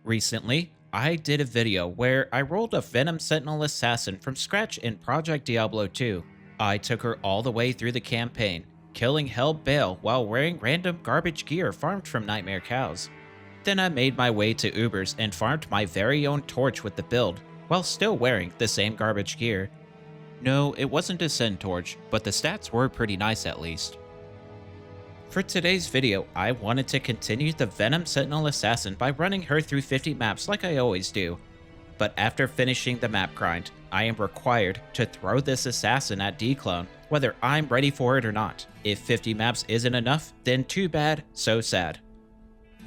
Recently, I did a video where I rolled a Venom Sentinel assassin from scratch in Project Diablo 2. I took her all the way through the campaign, killing Hell Bale while wearing random garbage gear farmed from Nightmare Cows. Then I made my way to Uber's and farmed my very own torch with the build, while still wearing the same garbage gear. No, it wasn't a Sin torch, but the stats were pretty nice at least. For today's video, I wanted to continue the Venom Sentinel assassin by running her through 50 maps like I always do. But after finishing the map grind, I am required to throw this assassin at Dclone, whether I'm ready for it or not. If 50 maps isn't enough, then too bad, so sad.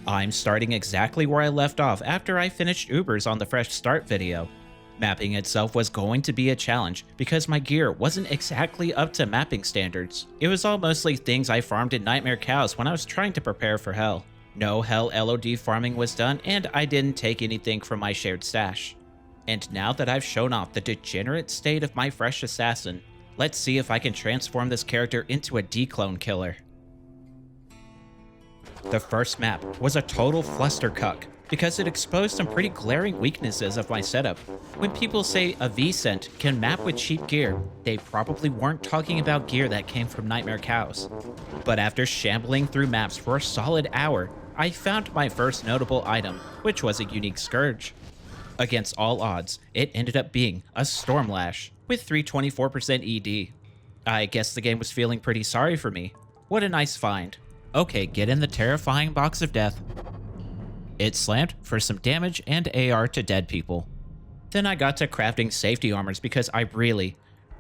I'm starting exactly where I left off after I finished Uber's on the Fresh Start video. Mapping itself was going to be a challenge because my gear wasn't exactly up to mapping standards. It was all mostly things I farmed in Nightmare Cows when I was trying to prepare for Hell. No Hell LOD farming was done, and I didn't take anything from my shared stash. And now that I've shown off the degenerate state of my fresh assassin, let's see if I can transform this character into a Dclone killer. The first map was a total flustercuck, because it exposed some pretty glaring weaknesses of my setup. When people say a V-Cent can map with cheap gear, they probably weren't talking about gear that came from Nightmare Cows. But after shambling through maps for a solid hour, I found my first notable item, which was a unique Scourge. Against all odds, it ended up being a Stormlash with 324% ED. I guess the game was feeling pretty sorry for me. What a nice find. Okay, get in the terrifying box of death. It slammed for some damage and AR to dead people. Then I got to crafting safety armors because I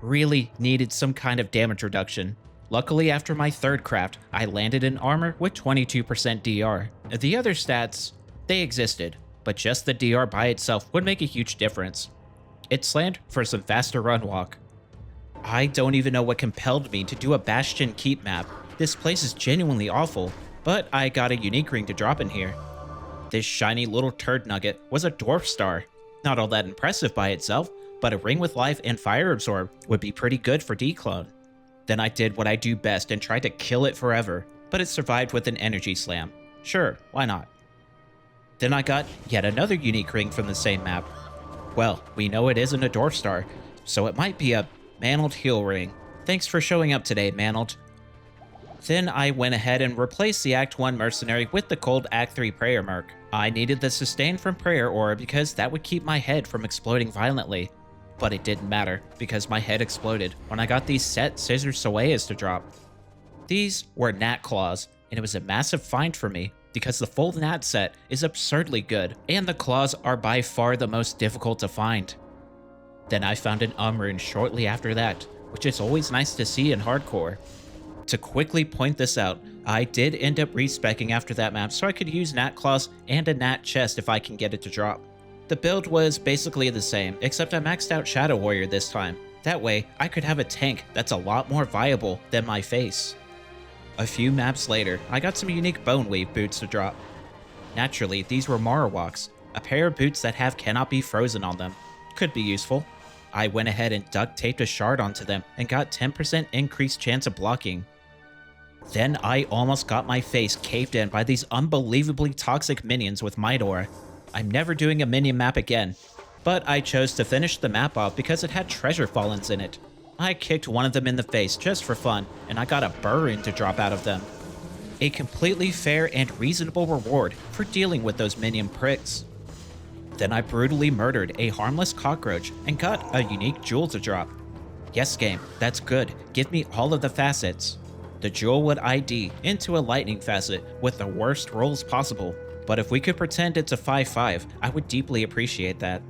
really needed some kind of damage reduction. Luckily, after my third craft, I landed an armor with 22% DR. The other stats, they existed, but just the DR by itself would make a huge difference. It slammed for some faster run walk. I don't even know what compelled me to do a Bastion Keep map. This place is genuinely awful, but I got a unique ring to drop in here. This shiny little turd nugget was a dwarf star. Not all that impressive by itself, but a ring with life and fire absorb would be pretty good for Dclone. Then I did what I do best and tried to kill it forever, but it survived with an energy slam. Sure, why not? Then I got yet another unique ring from the same map. Well, we know it isn't a dwarf star, so it might be a mangled heal ring. Thanks for showing up today, mangled. Then I went ahead and replaced the Act 1 Mercenary with the cold Act 3 Prayer Merc. I needed the sustain from Prayer Aura because that would keep my head from exploding violently. But it didn't matter because my head exploded when I got these set Scissor Soeas to drop. These were Gnat Claws, and it was a massive find for me because the full Gnat set is absurdly good, and the claws are by far the most difficult to find. Then I found an rune shortly after that, which is always nice to see in hardcore. To quickly point this out, I did end up respeccing after that map so I could use Gnat Claws and a Gnat Chest if I can get it to drop. The build was basically the same, except I maxed out Shadow Warrior this time. That way, I could have a tank that's a lot more viable than my face. A few maps later, I got some unique Boneweave boots to drop. Naturally, these were Marowaks, a pair of boots that have cannot be frozen on them. Could be useful. I went ahead and duct taped a shard onto them and got 10% increased chance of blocking. Then I almost got my face caved in by these unbelievably toxic minions with Might Aura. I'm never doing a minion map again, but I chose to finish the map off because it had treasure fallens in it. I kicked one of them in the face just for fun, and I got a burn to drop out of them. A completely fair and reasonable reward for dealing with those minion pricks. Then I brutally murdered a harmless cockroach and got a unique jewel to drop. Yes game, that's good, give me all of the facets. The jewel would ID into a lightning facet with the worst rolls possible, but if we could pretend it's a 5-5, I would deeply appreciate that.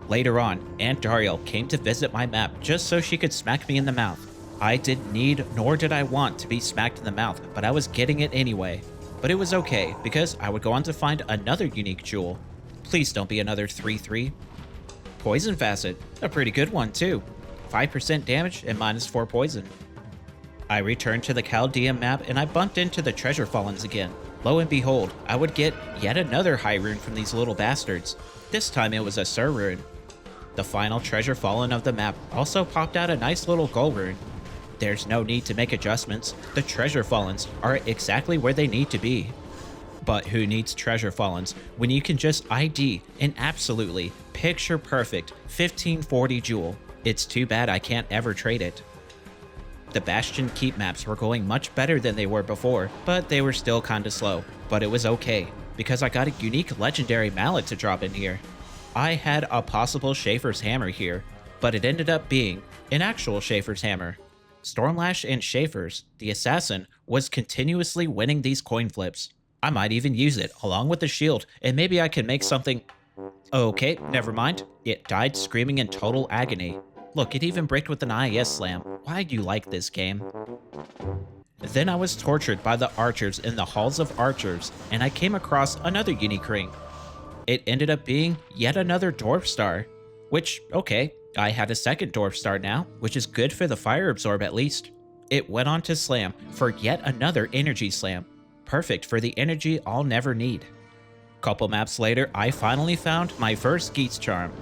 Later on, Aunt Dariel came to visit my map just so she could smack me in the mouth. I didn't need nor did I want to be smacked in the mouth, but I was getting it anyway. But it was okay, because I would go on to find another unique jewel. Please don't be another 3-3. Poison facet, a pretty good one too. 5% damage and -4 poison. I returned to the Chaldean map and I bumped into the treasure fallens again. Lo and behold, I would get yet another high rune from these little bastards. This time it was a Sur rune. The final treasure fallen of the map also popped out a nice little gold rune. There's no need to make adjustments, the treasure fallens are exactly where they need to be. But who needs treasure fallens when you can just ID an absolutely picture perfect 1540 jewel? It's too bad I can't ever trade it. The Bastion keep maps were going much better than they were before, but they were still kinda slow. But it was okay, because I got a unique legendary mallet to drop in here. I had a possible Schaefer's hammer here, but it ended up being an actual Schaefer's hammer. Stormlash and Schaefer's, the assassin, was continuously winning these coin flips. I might even use it along with the shield, and maybe I can make something. Okay, never mind. It died screaming in total agony. Look, it even bricked with an IS slam. Why do you like this game? Then I was tortured by the archers in the halls of archers, and I came across another unique ring. It ended up being yet another dwarf star, which, okay, I had a second dwarf star now, which is good for the fire absorb at least. It went on to slam for yet another energy slam. Perfect for the energy I'll never need. Couple maps later, I finally found my first Geet's Charm.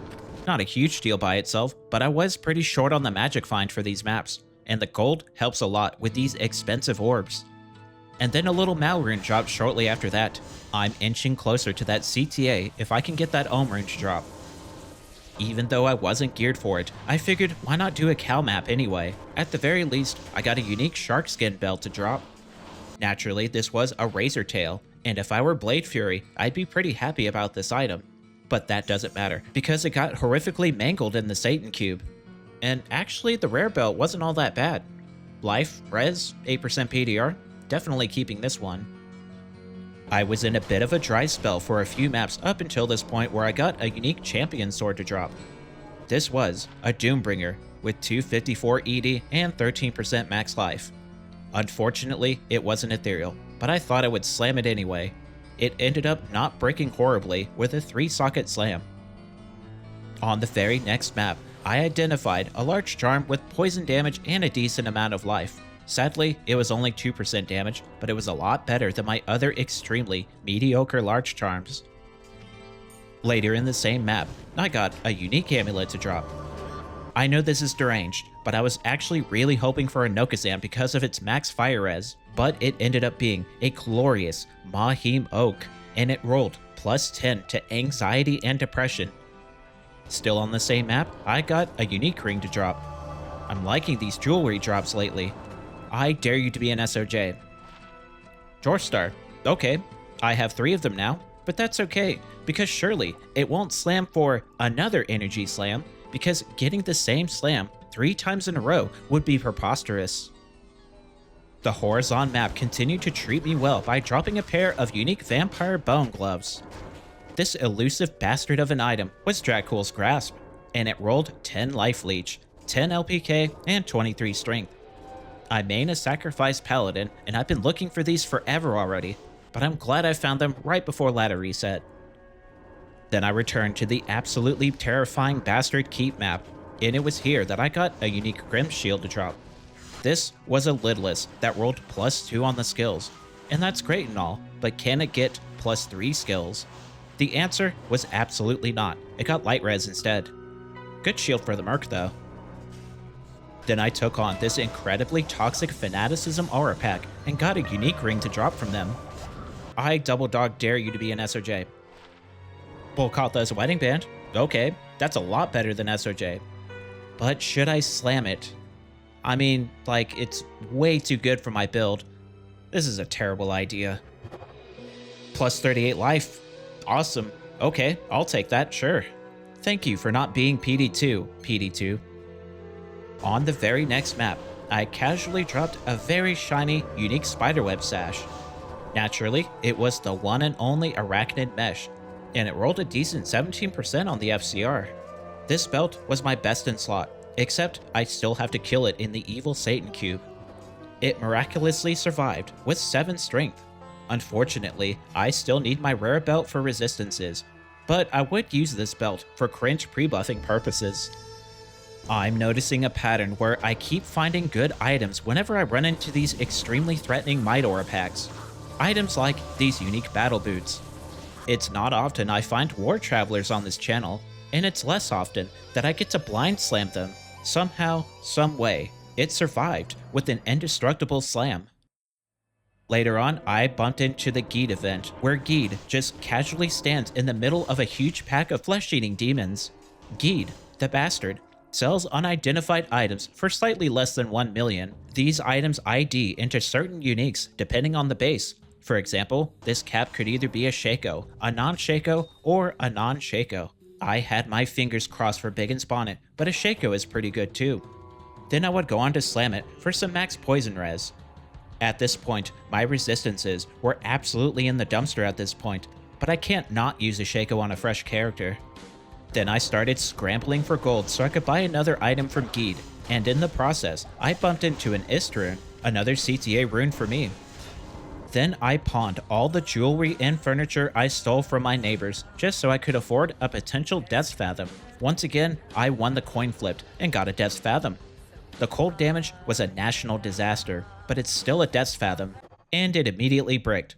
Not a huge deal by itself, but I was pretty short on the magic find for these maps, and the gold helps a lot with these expensive orbs. And then a little Malrune dropped shortly after that. I'm inching closer to that CTA if I can get that Ohm to drop. Even though I wasn't geared for it, I figured why not do a cow map anyway? At the very least, I got a unique shark skin belt to drop. Naturally, this was a razor tail, and if I were Blade Fury, I'd be pretty happy about this item. But that doesn't matter, because it got horrifically mangled in the Satan Cube. And actually, the rare belt wasn't all that bad. Life, res, 8% PDR, definitely keeping this one. I was in a bit of a dry spell for a few maps up until this point where I got a unique champion sword to drop. This was a Doombringer with 254 ED and 13% max life. Unfortunately, it wasn't ethereal, but I thought I would slam it anyway. It ended up not breaking horribly with a 3-socket slam. On the very next map, I identified a large charm with poison damage and a decent amount of life. Sadly, it was only 2% damage, but it was a lot better than my other extremely mediocre large charms. Later in the same map, I got a unique amulet to drop. I know this is deranged, but I was actually really hoping for a Nokazam because of its max fire res, but it ended up being a glorious Mahim Oak, and it rolled plus 10 to anxiety and depression. Still on the same map, I got a unique ring to drop. I'm liking these jewelry drops lately. I dare you to be an SOJ. Dwarf Star. Okay, I have 3 of them now, but that's okay, because surely it won't slam for another energy slam, because getting the same slam 3 times in a row would be preposterous. The Horizon map continued to treat me well by dropping a pair of unique vampire bone gloves. This elusive bastard of an item was Dracula's Grasp, and it rolled 10 life leech, 10 LPK, and 23 strength. I main a sacrifice paladin, and I've been looking for these forever already, but I'm glad I found them right before ladder reset. Then I returned to the absolutely terrifying Bastard Keep map, and it was here that I got a unique Grim Shield to drop. This was a lidless that rolled plus 2 on the skills, and that's great and all, but can it get plus 3 skills? The answer was absolutely not. It got light res instead. Good shield for the Merc though. Then I took on this incredibly toxic Fanaticism aura pack and got a unique ring to drop from them. I double dog dare you to be an SOJ. Bolkatha's wedding band? Okay, that's a lot better than SOJ. But should I slam it? I mean, like, it's way too good for my build. This is a terrible idea. Plus 38 life. Awesome. Okay, I'll take that, sure. Thank you for not being PD2, PD2. On the very next map, I casually dropped a very shiny, unique spiderweb sash. Naturally, it was the one and only Arachnid Mesh, and it rolled a decent 17% on the FCR. This belt was my best in slot, except I still have to kill it in the evil Satan Cube. It miraculously survived with 7 strength. Unfortunately, I still need my rare belt for resistances, but I would use this belt for cringe pre-buffing purposes. I'm noticing a pattern where I keep finding good items whenever I run into these extremely threatening Might Aura packs. Items like these unique battle boots. It's not often I find war travelers on this channel, and it's less often that I get to blind slam them. Somehow, some way, it survived with an indestructible slam. Later on, I bumped into the Geed event, where Geed just casually stands in the middle of a huge pack of flesh-eating demons. Geed, the bastard, sells unidentified items for slightly less than 1 million. These items ID into certain uniques depending on the base. For example, this cap could either be a Shaco, a non-Shaco, or a non-Shaco. I had my fingers crossed for Biggin's Bonnet, but a Shaco is pretty good too. Then I would go on to slam it for some max poison res. At this point, my resistances were absolutely in the dumpster at this point, but I can't not use a Shaco on a fresh character. Then I started scrambling for gold so I could buy another item from Geed, and in the process, I bumped into an Ist rune, another CTA rune for me. Then I pawned all the jewelry and furniture I stole from my neighbors just so I could afford a potential Death's Fathom. Once again, I won the coin flipped and got a Death's Fathom. The cold damage was a national disaster, but it's still a Death's Fathom, and it immediately bricked.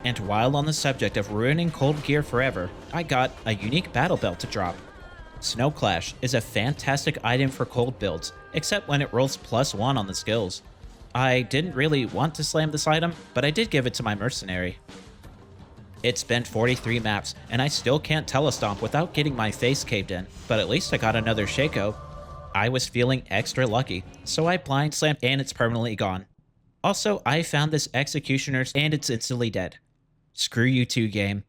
And while on the subject of ruining cold gear forever, I got a unique battle belt to drop. Snow Clash is a fantastic item for cold builds, except when it rolls +1 on the skills. I didn't really want to slam this item, but I did give it to my mercenary. It's been 43 maps, and I still can't telestomp without getting my face caved in, but at least I got another Shaco. I was feeling extra lucky, so I blind slammed and it's permanently gone. Also, I found this Executioner's and it's instantly dead. Screw you too, game.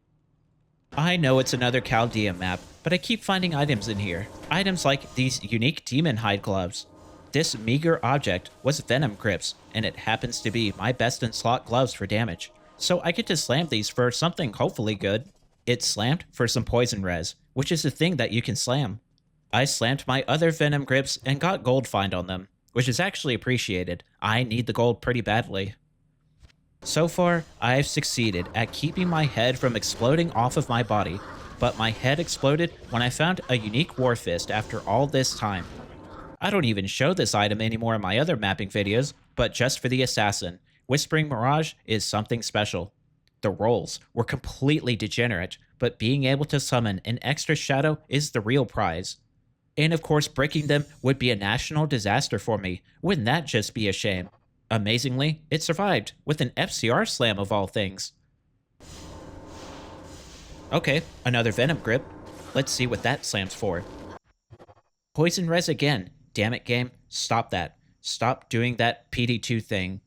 I know it's another Chaldean map, but I keep finding items in here. Items like these unique demon hide gloves. This meager object was Venom Grips, and it happens to be my best in slot gloves for damage, so I get to slam these for something hopefully good. It's slammed for some poison res, which is a thing that you can slam. I slammed my other Venom Grips and got gold find on them, which is actually appreciated. I need the gold pretty badly. So far, I've succeeded at keeping my head from exploding off of my body, but my head exploded when I found a unique War Fist after all this time. I don't even show this item anymore in my other mapping videos, but just for the assassin, Whispering Mirage is something special. The rolls were completely degenerate, but being able to summon an extra shadow is the real prize. And of course, breaking them would be a national disaster for me. Wouldn't that just be a shame? Amazingly, it survived, with an FCR slam of all things. Okay, another Venom Grip. Let's see what that slams for. Poison res again. Damn it, game. Stop that. Stop doing that PD2 thing.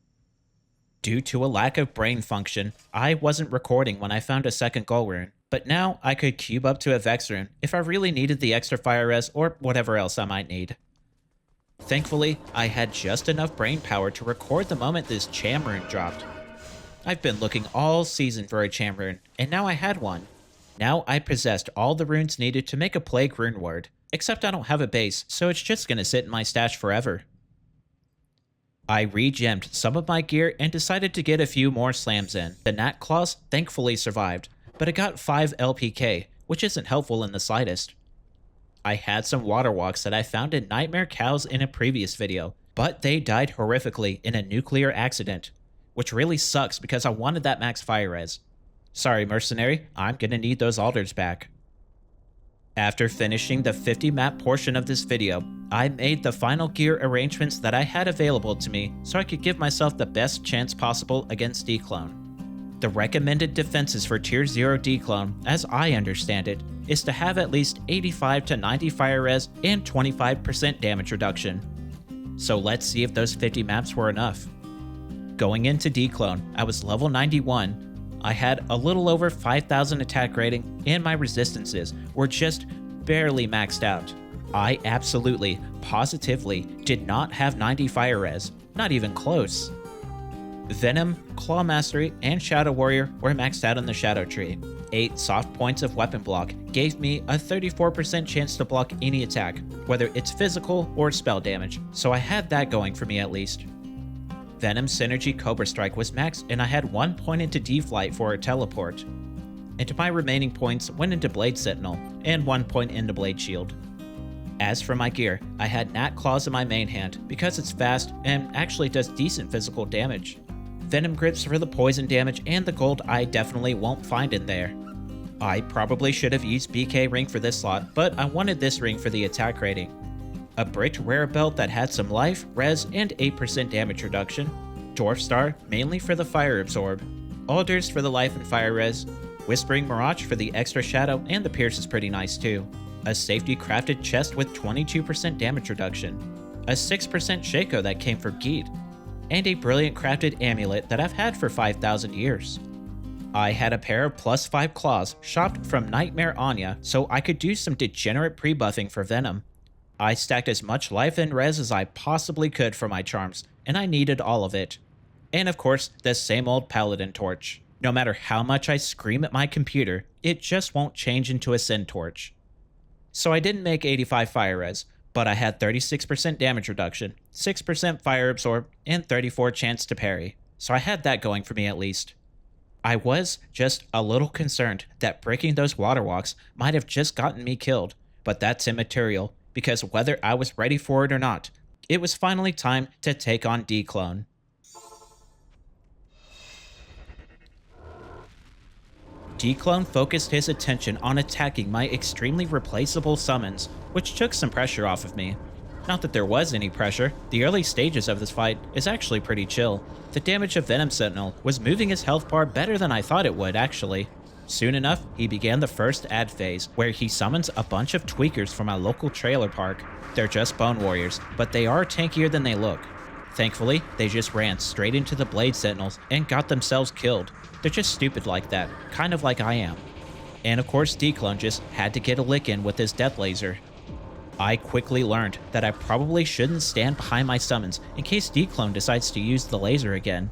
Due to a lack of brain function, I wasn't recording when I found a second gold rune, but now I could cube up to a Vex rune if I really needed the extra fire res or whatever else I might need. Thankfully, I had just enough brain power to record the moment this Cham rune dropped. I've been looking all season for a Cham rune, and now I had one. Now I possessed all the runes needed to make a Plague rune word, except I don't have a base, so it's just gonna sit in my stash forever. I re-gemmed some of my gear and decided to get a few more slams in. The Nat Claws thankfully survived, but it got 5 LPK, which isn't helpful in the slightest. I had some water walks that I found in Nightmare Cows in a previous video, but they died horrifically in a nuclear accident, which really sucks because I wanted that max fire res. Sorry, mercenary, I'm gonna need those altars back. After finishing the 50 map portion of this video, I made the final gear arrangements that I had available to me so I could give myself the best chance possible against Dclone. The recommended defenses for Tier 0 Dclone, as I understand it, is to have at least 85 to 90 fire res and 25% damage reduction. So let's see if those 50 maps were enough. Going into Dclone, I was level 91, I had a little over 5,000 attack rating, and my resistances were just barely maxed out. I absolutely, positively did not have 90 fire res, not even close. Venom, Claw Mastery, and Shadow Warrior were maxed out on the Shadow Tree. 8 soft points of weapon block gave me a 34% chance to block any attack, whether it's physical or spell damage, so I had that going for me at least. Venom Synergy Cobra Strike was maxed, and I had 1 point into D-Flight for a teleport. And my remaining points went into Blade Sentinel, and 1 point into Blade Shield. As for my gear, I had Nat Claws in my main hand because it's fast and actually does decent physical damage. Venom Grips for the poison damage, and the gold I definitely won't find in there. I probably should have used BK ring for this slot, but I wanted this ring for the attack rating. A bricked rare belt that had some life, res, and 8% damage reduction. Dwarf Star mainly for the fire absorb, Alders for the life and fire res, Whispering Mirage for the extra shadow, and the pierce is pretty nice too. A safety crafted chest with 22% damage reduction, a 6% Shaco that came for Geet, and a brilliant crafted amulet that I've had for 5,000 years. I had a pair of +5 claws shopped from Nightmare Anya so I could do some degenerate pre-buffing for Venom. I stacked as much life and res as I possibly could for my charms, and I needed all of it. And of course, the same old Paladin torch. No matter how much I scream at my computer, it just won't change into a Sin torch. So I didn't make 85 fire res, but I had 36% damage reduction, 6% fire absorb, and 34 chance to parry. So I had that going for me at least. I was just a little concerned that breaking those water walks might have just gotten me killed, but that's immaterial, because whether I was ready for it or not, it was finally time to take on Dclone. Dclone focused his attention on attacking my extremely replaceable summons, which took some pressure off of me. Not that there was any pressure, the early stages of this fight is actually pretty chill. The damage of Venom Sentinel was moving his health bar better than I thought it would, actually. Soon enough, he began the first ad phase, where he summons a bunch of tweakers from my local trailer park. They're just bone warriors, but they are tankier than they look. Thankfully, they just ran straight into the Blade Sentinels and got themselves killed. They're just stupid like that, kind of like I am. And of course Dclone just had to get a lick in with his death laser. I quickly learned that I probably shouldn't stand behind my summons in case Dclone decides to use the laser again.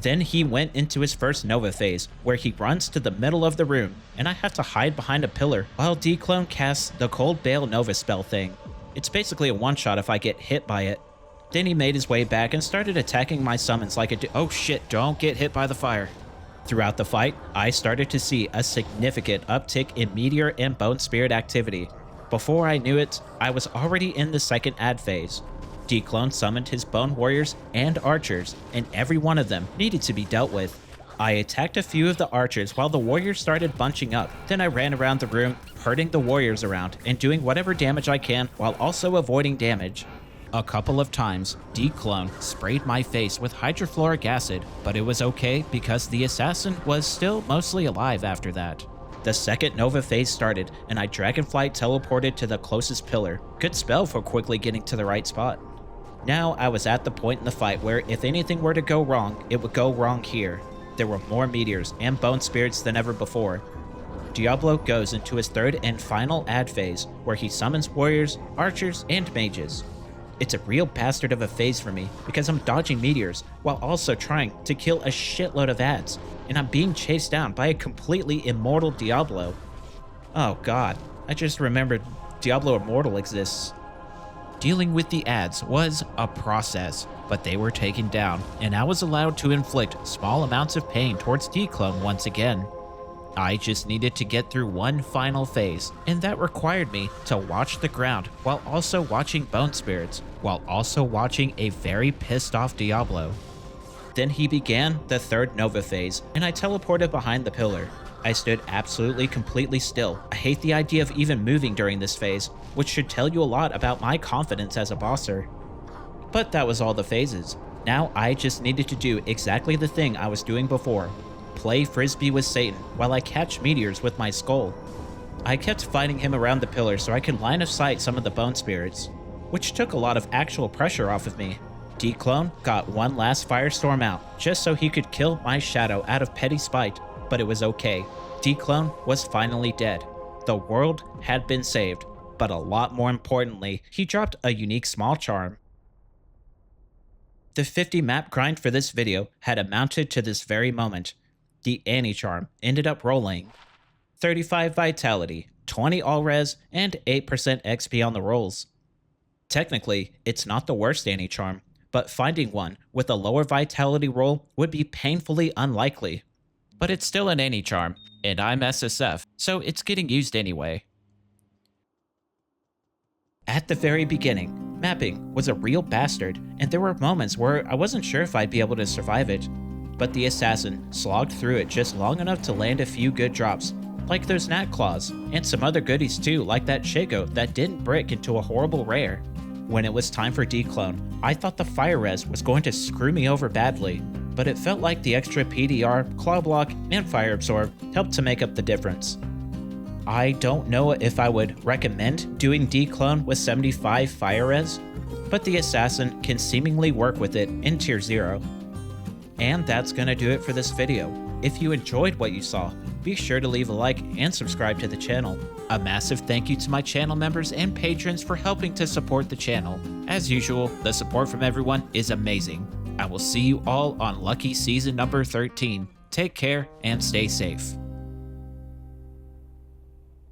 Then he went into his first Nova phase, where he runs to the middle of the room, and I have to hide behind a pillar while Dclone casts the Cold Bale Nova spell thing. It's basically a one-shot if I get hit by it. Then he made his way back and started attacking my summons like oh shit, don't get hit by the fire. Throughout the fight, I started to see a significant uptick in Meteor and Bone Spirit activity. Before I knew it, I was already in the second ad phase. Dclone summoned his Bone Warriors and Archers, and every one of them needed to be dealt with. I attacked a few of the Archers while the Warriors started bunching up, then I ran around the room, herding the Warriors around and doing whatever damage I can while also avoiding damage. A couple of times, Dclone sprayed my face with hydrofluoric acid, but it was okay because the assassin was still mostly alive after that. The second Nova phase started, and I Dragonflight teleported to the closest pillar. Good spell for quickly getting to the right spot. Now I was at the point in the fight where if anything were to go wrong, it would go wrong here. There were more meteors and bone spirits than ever before. Diablo goes into his third and final ad phase, where he summons warriors, archers, and mages. It's a real bastard of a phase for me because I'm dodging meteors while also trying to kill a shitload of ads, and I'm being chased down by a completely immortal Diablo. Oh god, I just remembered Diablo Immortal exists. Dealing with the ads was a process, but they were taken down, and I was allowed to inflict small amounts of pain towards Dclone once again. I just needed to get through one final phase, and that required me to watch the ground while also watching Bone Spirits, while also watching a very pissed off Diablo. Then he began the third Nova phase, and I teleported behind the pillar. I stood absolutely completely still. I hate the idea of even moving during this phase, which should tell you a lot about my confidence as a bosser. But that was all the phases. Now I just needed to do exactly the thing I was doing before. Play Frisbee with Satan while I catch meteors with my skull. I kept fighting him around the pillar so I could line of sight some of the Bone Spirits, which took a lot of actual pressure off of me. Dclone got one last firestorm out, just so he could kill my shadow out of petty spite, but it was okay. Dclone was finally dead. The world had been saved, but a lot more importantly, he dropped a unique small charm. The 50 map grind for this video had amounted to this very moment. The Anti-Charm ended up rolling 35 Vitality, 20 All-Res, and 8% XP on the rolls. Technically, it's not the worst Anti-Charm, but finding one with a lower Vitality roll would be painfully unlikely. But it's still an Anti-Charm, and I'm SSF, so it's getting used anyway. At the very beginning, mapping was a real bastard, and there were moments where I wasn't sure if I'd be able to survive it. But the assassin slogged through it just long enough to land a few good drops, like those Nat Claws, and some other goodies too, like that Shaco that didn't brick into a horrible rare. When it was time for Dclone, I thought the fire res was going to screw me over badly, but it felt like the extra PDR, claw block, and fire absorb helped to make up the difference. I don't know if I would recommend doing Dclone with 75 fire res, but the assassin can seemingly work with it in tier 0. And that's gonna do it for this video. If you enjoyed what you saw, be sure to leave a like and subscribe to the channel. A massive thank you to my channel members and patrons for helping to support the channel. As usual, the support from everyone is amazing. I will see you all on Lucky Season number 13. Take care and stay safe.